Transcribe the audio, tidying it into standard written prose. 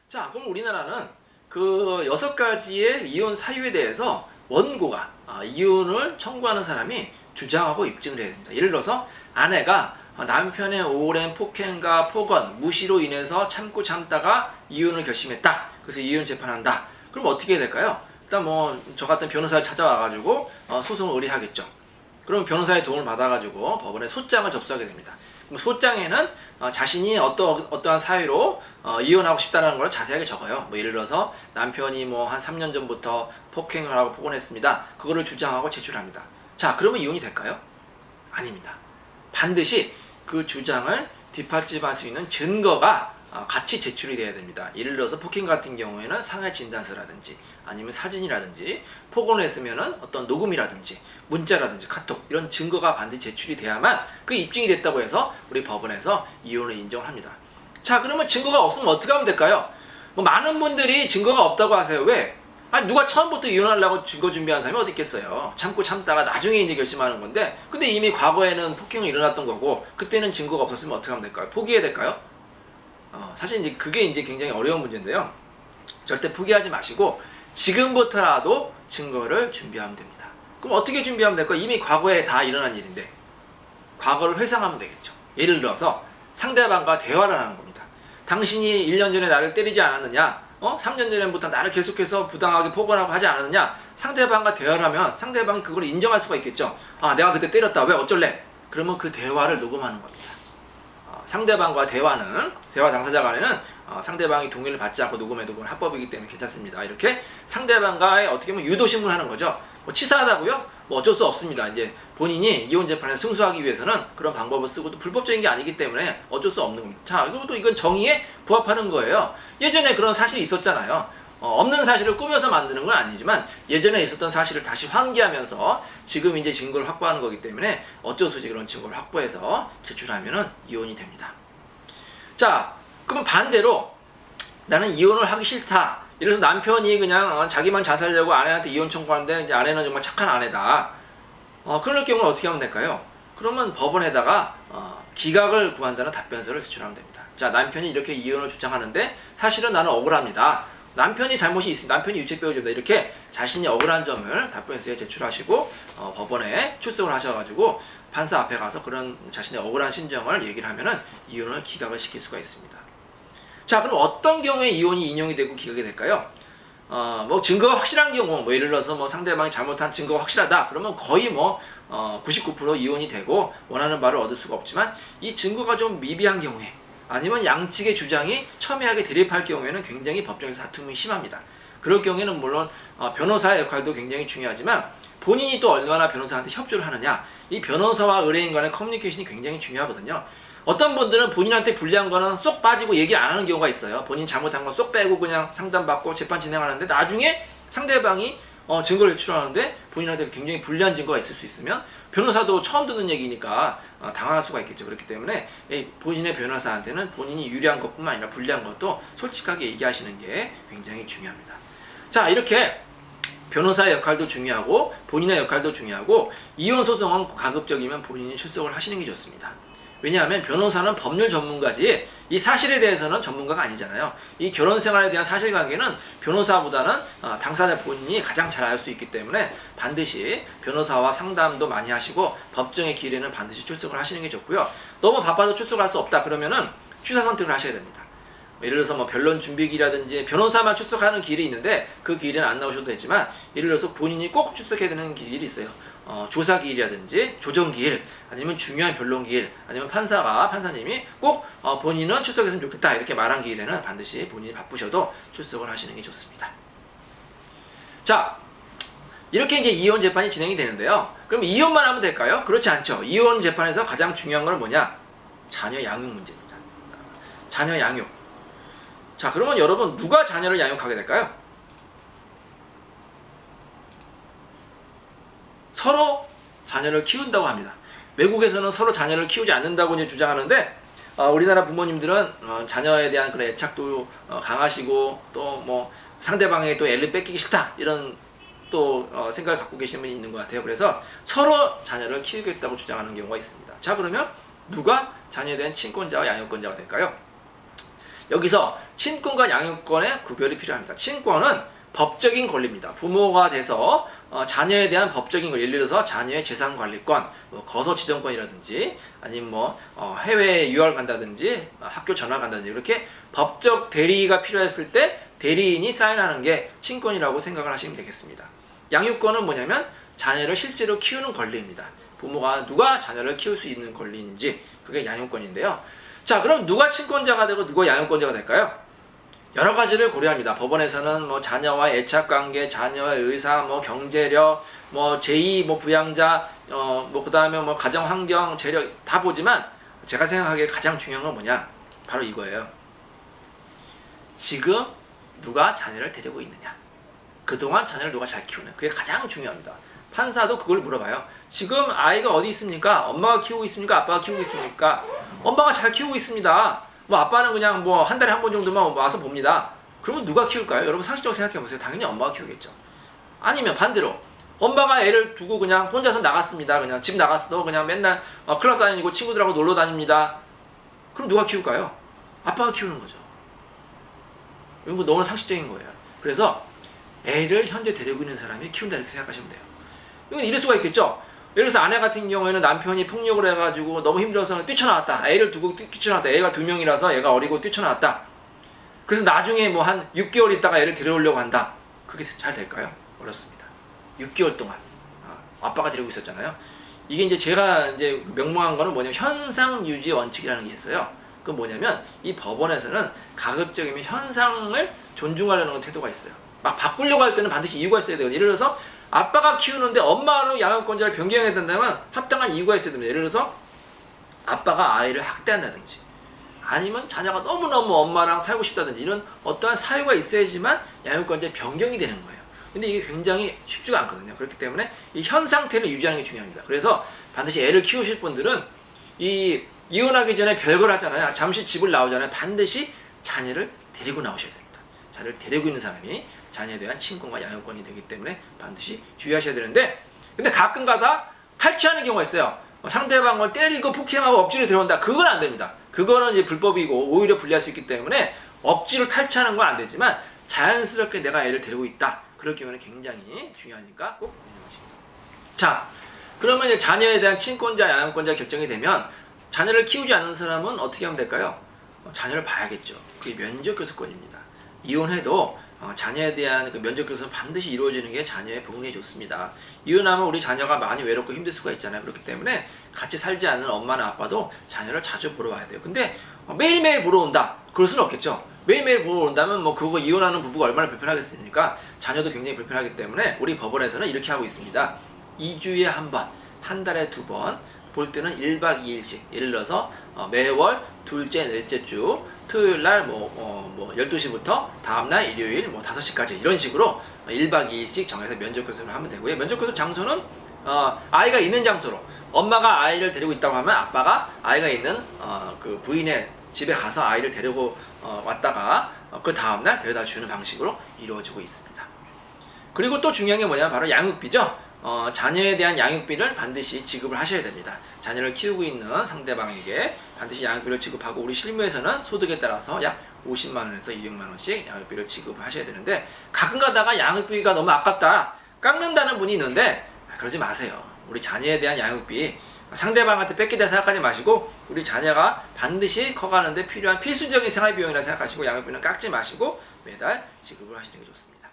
자, 그럼 우리나라는 그 6가지의 이혼 사유에 대해서 원고가 이혼을 청구하는 사람이 주장하고 입증을 해야 됩니다. 예를 들어서 아내가 남편의 오랜 폭행과 폭언, 무시로 인해서 참고 참다가 이혼을 결심했다. 그래서 이혼 재판한다. 그럼 어떻게 해야 될까요? 일단 뭐 저 같은 변호사를 찾아와가지고 소송을 의뢰하겠죠. 그럼 변호사의 도움을 받아가지고 법원에 소장을 접수하게 됩니다. 그럼 소장에는 자신이 어떠한 사유로 이혼하고 싶다는 걸 자세하게 적어요. 뭐 예를 들어서 남편이 뭐 한 3년 전부터 폭행을 하고 폭언했습니다. 그거를 주장하고 제출합니다. 자, 그러면 이혼이 될까요? 아닙니다. 반드시 그 주장을 뒷받침할 수 있는 증거가 같이 제출이 돼야 됩니다. 예를 들어서 폭행 같은 경우에는 상해 진단서라든지 아니면 사진이라든지, 폭언을 했으면은 어떤 녹음이라든지 문자라든지 카톡 이런 증거가 반드시 제출이 돼야만 그 입증이 됐다고 해서 우리 법원에서 이혼을 인정합니다. 자, 그러면 증거가 없으면 어떻게 하면 될까요? 뭐 많은 분들이 증거가 없다고 하세요. 왜? 아니, 누가 처음부터 이혼하려고 증거 준비한 사람이 어디 있겠어요. 참고 참다가 나중에 이제 결심하는 건데, 근데 이미 과거에는 폭행이 일어났던 거고 그때는 증거가 없었으면 어떻게 하면 될까요? 포기해야 될까요? 사실 이제 그게 이제 굉장히 어려운 문제인데요. 절대 포기하지 마시고 지금부터라도 증거를 준비하면 됩니다. 그럼 어떻게 준비하면 될까요? 이미 과거에 다 일어난 일인데 과거를 회상하면 되겠죠. 예를 들어서 상대방과 대화를 하는 겁니다. 당신이 1년 전에 나를 때리지 않았느냐? 3년 전부터 나를 계속해서 부당하게 폭언하고 하지 않았느냐? 상대방과 대화를 하면 상대방이 그걸 인정할 수가 있겠죠. 아, 내가 그때 때렸다. 왜 어쩔래? 그러면 그 대화를 녹음하는 겁니다. 상대방과 대화 당사자 간에는 상대방이 동의를 받지 않고 녹음해도 그건 합법이기 때문에 괜찮습니다. 이렇게 상대방과의 어떻게 보면 유도신문을 하는 거죠. 뭐 치사하다고요? 뭐 어쩔 수 없습니다. 이제 본인이 이혼 재판에 승소하기 위해서는 그런 방법을 쓰고 또 불법적인 게 아니기 때문에 어쩔 수 없는 겁니다. 자, 그리고 또 이건 정의에 부합하는 거예요. 예전에 그런 사실이 있었잖아요. 없는 사실을 꾸며서 만드는 건 아니지만 예전에 있었던 사실을 다시 환기하면서 지금 이제 증거를 확보하는 거기 때문에 어쩔 수 없이 그런 증거를 확보해서 제출하면은 이혼이 됩니다. 자, 그럼 반대로 나는 이혼을 하기 싫다. 예를 들어서 남편이 그냥 자기만 잘 살려고 아내한테 이혼 청구하는데 이제 아내는 정말 착한 아내다. 그럴 경우는 어떻게 하면 될까요? 그러면 법원에다가 기각을 구한다는 답변서를 제출하면 됩니다. 자, 남편이 이렇게 이혼을 주장하는데 사실은 나는 억울합니다. 남편이 잘못이 있습니다. 남편이 유책 배워줍니다. 이렇게 자신이 억울한 점을 답변서에 제출하시고 법원에 출석을 하셔가지고 판사 앞에 가서 그런 자신의 억울한 심정을 얘기를 하면은 이혼을 기각을 시킬 수가 있습니다. 자, 그럼 어떤 경우에 이혼이 인용이 되고 기각이 될까요? 뭐 증거가 확실한 경우, 뭐 예를 들어서 뭐 상대방이 잘못한 증거가 확실하다. 그러면 거의 뭐 99% 이혼이 되고 원하는 바를 얻을 수가 없지만 이 증거가 좀 미비한 경우에 아니면 양측의 주장이 첨예하게 대립할 경우에는 굉장히 법정에서 다툼이 심합니다. 그럴 경우에는 물론 변호사의 역할도 굉장히 중요하지만 본인이 또 얼마나 변호사한테 협조를 하느냐, 이 변호사와 의뢰인 간의 커뮤니케이션이 굉장히 중요하거든요. 어떤 분들은 본인한테 불리한 거는 쏙 빠지고 얘기 안 하는 경우가 있어요. 본인 잘못한 건 쏙 빼고 그냥 상담받고 재판 진행하는데 나중에 상대방이 증거를 제출하는데 본인한테 굉장히 불리한 증거가 있을 수 있으면 변호사도 처음 듣는 얘기니까 당할 수가 있겠죠. 그렇기 때문에 본인의 변호사한테는 본인이 유리한 것뿐만 아니라 불리한 것도 솔직하게 얘기하시는 게 굉장히 중요합니다. 자, 이렇게 변호사의 역할도 중요하고 본인의 역할도 중요하고 이혼 소송은 가급적이면 본인이 출석을 하시는 게 좋습니다. 왜냐하면 변호사는 법률 전문가지 이 사실에 대해서는 전문가가 아니잖아요. 이 결혼 생활에 대한 사실관계는 변호사보다는 당사자 본인이 가장 잘 알 수 있기 때문에 반드시 변호사와 상담도 많이 하시고 법정의 길에는 반드시 출석을 하시는 게 좋고요. 너무 바빠서 출석할 수 없다 그러면은 취사 선택을 하셔야 됩니다. 예를 들어서 뭐 변론 준비기라든지 변호사만 출석하는 길이 있는데 그 길에는 안 나오셔도 되지만 예를 들어서 본인이 꼭 출석해야 되는 길이 있어요. 조사기일이라든지 조정기일 아니면 중요한 변론기일 아니면 판사님이 꼭 본인은 출석했으면 좋겠다 이렇게 말한 기일에는 반드시 본인이 바쁘셔도 출석을 하시는 게 좋습니다. 자, 이렇게 이제 이혼 재판이 진행이 되는데요. 그럼 이혼만 하면 될까요? 그렇지 않죠. 이혼 재판에서 가장 중요한 건 뭐냐? 자녀 양육 문제입니다. 자녀 양육. 자, 그러면 여러분 누가 자녀를 양육하게 될까요? 서로 자녀를 키운다고 합니다. 외국에서는 서로 자녀를 키우지 않는다고 이제 주장하는데 우리나라 부모님들은 자녀에 대한 그런 애착도 강하시고 또 뭐 상대방에게 또 애를 뺏기기 싫다 이런 또 생각을 갖고 계시는 분이 있는 것 같아요. 그래서 서로 자녀를 키우겠다고 주장하는 경우가 있습니다. 자, 그러면 누가 자녀에 대한 친권자와 양육권자가 될까요? 여기서 친권과 양육권의 구별이 필요합니다. 친권은 법적인 권리입니다. 부모가 돼서 자녀에 대한 법적인 권리, 예를 들어서 자녀의 재산 관리권, 뭐 거소 지정권이라든지 아니면 뭐 해외 유학을 간다든지 학교 전학 간다든지 이렇게 법적 대리가 필요했을 때 대리인이 사인하는 게 친권이라고 생각을 하시면 되겠습니다. 양육권은 뭐냐면 자녀를 실제로 키우는 권리입니다. 부모가 누가 자녀를 키울 수 있는 권리인지 그게 양육권인데요. 자, 그럼 누가 친권자가 되고 누가 양육권자가 될까요? 여러 가지를 고려합니다. 법원에서는 뭐 자녀와의 애착관계, 자녀의 의사, 뭐 경제력, 뭐 제2 뭐 부양자, 뭐 그다음에 뭐 가정 환경, 재력 다 보지만 제가 생각하기에 가장 중요한 건 뭐냐? 바로 이거예요. 지금 누가 자녀를 데리고 있느냐? 그동안 자녀를 누가 잘 키우느냐? 그게 가장 중요합니다. 판사도 그걸 물어봐요. 지금 아이가 어디 있습니까? 엄마가 키우고 있습니까? 아빠가 키우고 있습니까? 엄마가 잘 키우고 있습니다. 뭐 아빠는 그냥 뭐 한 달에 한 번 정도만 와서 봅니다. 그러면 누가 키울까요? 여러분 상식적으로 생각해 보세요. 당연히 엄마가 키우겠죠. 아니면 반대로 엄마가 애를 두고 그냥 혼자서 나갔습니다. 그냥 집 나갔어. 그냥 맨날 클럽 다니고 친구들하고 놀러 다닙니다. 그럼 누가 키울까요? 아빠가 키우는 거죠. 이거 너무 상식적인 거예요. 그래서 애를 현재 데리고 있는 사람이 키운다 이렇게 생각하시면 돼요. 이건 이럴 수가 있겠죠. 예를 들어서 아내 같은 경우에는 남편이 폭력을 해가지고 너무 힘들어서 뛰쳐나왔다. 애를 두고 뛰쳐나왔다. 애가 2명이라서 얘가 어리고 뛰쳐나왔다. 그래서 나중에 뭐 한 6개월 있다가 애를 데려오려고 한다. 그게 잘 될까요? 어렵습니다. 6개월 동안 아빠가 데리고 있었잖아요. 이게 이제 제가 이제 명명한 거는 뭐냐면 현상 유지 원칙이라는 게 있어요. 그건 뭐냐면 이 법원에서는 가급적이면 현상을 존중하려는 태도가 있어요. 막 바꾸려고 할 때는 반드시 이유가 있어야 돼요. 예를 들어서 아빠가 키우는데 엄마로 양육권자를 변경해야 된다면 합당한 이유가 있어야 됩니다. 예를 들어서 아빠가 아이를 학대한다든지 아니면 자녀가 너무너무 엄마랑 살고 싶다든지 이런 어떠한 사유가 있어야지만 양육권자의 변경이 되는 거예요. 근데 이게 굉장히 쉽지가 않거든요. 그렇기 때문에 이 현 상태를 유지하는 게 중요합니다. 그래서 반드시 애를 키우실 분들은 이 이혼하기 전에 별걸 하잖아요. 잠시 집을 나오잖아요. 반드시 자녀를 데리고 나오셔야 됩니다. 자녀를 데리고 있는 사람이 자녀에 대한 친권과 양육권이 되기 때문에 반드시 주의하셔야 되는데, 근데 가끔 가다 탈취하는 경우가 있어요. 상대방을 때리고 폭행하고 억지로 들어온다. 그건 안 됩니다. 그거는 이제 불법이고 오히려 불리할 수 있기 때문에 억지로 탈취하는 건 안 되지만 자연스럽게 내가 애를 데리고 있다. 그럴 경우는 굉장히 중요하니까 꼭 유념하십니다. 자, 그러면 이제 자녀에 대한 친권자, 양육권자 결정이 되면 자녀를 키우지 않는 사람은 어떻게 하면 될까요? 자녀를 봐야겠죠. 그게 면접교섭권입니다. 이혼해도 자녀에 대한 그 면접교섭은 반드시 이루어지는 게 자녀의 부흥에 좋습니다. 이혼하면 우리 자녀가 많이 외롭고 힘들 수가 있잖아요. 그렇기 때문에 같이 살지 않는 엄마나 아빠도 자녀를 자주 보러 와야 돼요. 근데 매일매일 보러 온다? 그럴 수는 없겠죠. 매일매일 보러 온다면 뭐 그거 이혼하는 부부가 얼마나 불편하겠습니까? 자녀도 굉장히 불편하기 때문에 우리 법원에서는 이렇게 하고 있습니다. 2주에 한 번, 한 달에 2번, 볼 때는 1박 2일씩, 예를 들어서 매월 둘째, 넷째 주 토요일날 뭐 12시부터 다음날 일요일 뭐 5시까지 이런 식으로 1박 2일씩 정해서 면접교섭을 하면 되고요. 면접교섭 장소는 아이가 있는 장소로, 엄마가 아이를 데리고 있다고 하면 아빠가 아이가 있는 그 부인의 집에 가서 아이를 데리고 왔다가 그 다음날 데려다 주는 방식으로 이루어지고 있습니다. 그리고 또 중요한 게 뭐냐면 바로 양육비죠. 자녀에 대한 양육비를 반드시 지급을 하셔야 됩니다. 자녀를 키우고 있는 상대방에게 반드시 양육비를 지급하고, 우리 실무에서는 소득에 따라서 약 50만 원에서 200만 원씩 양육비를 지급을 하셔야 되는데, 가끔 가다가 양육비가 너무 아깝다 깎는다는 분이 있는데 그러지 마세요. 우리 자녀에 대한 양육비 상대방한테 뺏기다 생각하지 마시고 우리 자녀가 반드시 커가는데 필요한 필수적인 생활비용이라 생각하시고 양육비는 깎지 마시고 매달 지급을 하시는 게 좋습니다.